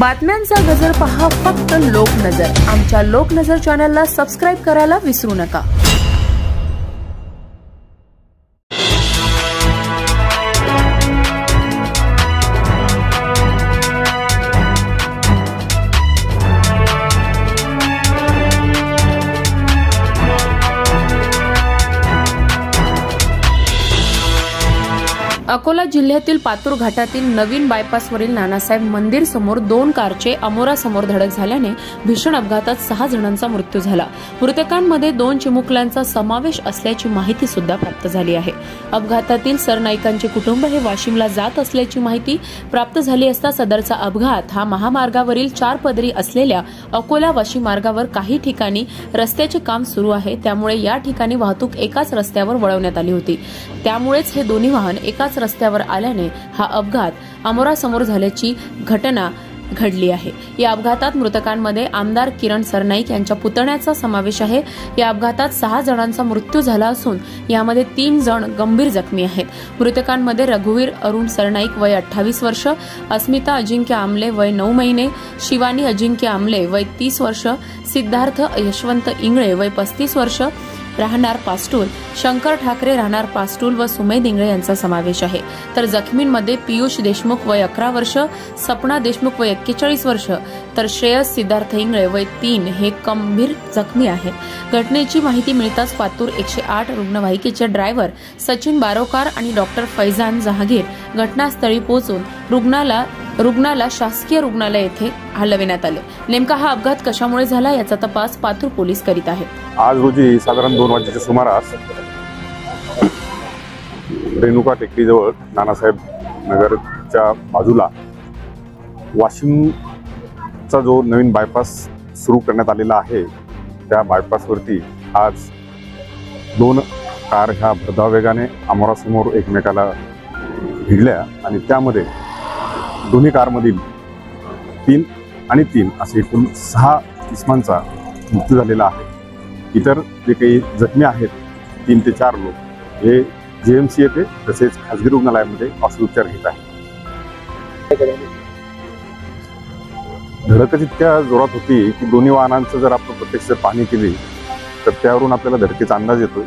बातम्यांचा गजर पहा फक्त लोकनजर। आमच्या लोकनजर चॅनलला सबस्क्राइब करायला विसरू नका। अकोला जिल्ह्यातील पातूर घाटातील नवीन बायपासवरील नानासाहेब मंदिर समोर दोन कारचे अमोरासमोर धडक झाल्याने भीषण अपघातात 6 जणांचा मृत्यू झाला। मृतकांमध्ये 2 चिमुकल्यांचा समावेश असल्याची माहिती सुद्धा प्राप्त झाली आहे। अपघातातील सरनाईकांचे कुटुंब हे वाशिमला जात असल्याची माहिती प्राप्त झाली असता सदरचा अपघात हा महामार्गावरील 4 पदरी असलेल्या अकोला वाशिम मार्गावर काही ठिकाणी रस्त्याचे काम सुरू आहे, त्यामुळे या ठिकाणी वाहतूक एकाच रस्त्यावर वळवण्यात आली होती। त्यामुळेच हे दोन्ही वाहन एकाच रस्त्यावर आल्याने हा अपघात अमोरासमोर झाल्याची घटना घडली आहे। या अपघातात मृतकांमध्ये आमदार किरण सरनाईक यांच्या पुतण्याचा समावेश आहे। या अपघातात 6 जणांचा मृत्यू झाला असून यामध्ये 3 जण गंभीर जखमी आहेत। मृतकांमध्ये रघुवीर अरुण सरनाईक वय 28 वर्ष, अस्मिता अजिंक्य आमले वय 9 महिने, शिवानी अजिंक्य आमले वय 30 वर्ष, सिद्धार्थ यशवंत इंगळे वय 35 वर्ष राहणार पास्टूल, शंकर ठाकरे राहणार पास्टूल व सुमेध इंगळे यांचा समावेश आहे। तर जखमींमध्ये पियुष देशमुख वय 11 वर्ष, सपना देशमुख वय 41 वर्ष तर श्रेयस सिद्धार्थ इंगळे वय 3 हे गंभीर जखमी आहेत। घटनेची माहिती मिळताच पातूर 108 रुग्णवाहिकेचे ड्रायव्हर सचिन बारोकार आणि डॉक्टर फैजान जहागीर घटनास्थळी पोहोचून रुग्णाला शासकीय रुग्णालय येथे हलविण्यात आले। नेमका हा अपघात कशामुळे झाला याचा तपास पातूर पोलीस करीत आहेत। आज रोजी साधारण 2 वाजेच्या सुमारास रेणुका टेकडीजवळ नानासाहेब नगरच्या बाजूला वाशिमचा जो नवीन बायपास सुरू करण्यात आलेला आहे त्या बायपासवरती आज 2 कार ह्या भरधाव वेगाने अमोरासमोर एकमेकाला भिडल्या आणि त्यामध्ये दोन्ही कारमधील 3 आणि 3 असे एकूण 6 इसमांचा मृत्यू झालेला आहे। इतर जे काही जखमी आहेत 3 ते 4 लोक हे JMC येथे तसेच खासगी रुग्णालयामध्ये औषधोपचार घेत आहेत। धडकच इतक्या जोरात होती की दोन्ही वाहनांचं जर आपण प्रत्यक्ष पाहणी केली तर त्यावरून आपल्याला धडकेचा अंदाज येतोय।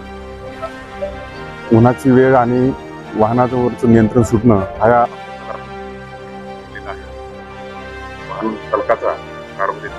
उन्हाची वेळ आणि वाहनावरचं नियंत्रण सुटणं हा चालकाचा कारमध्ये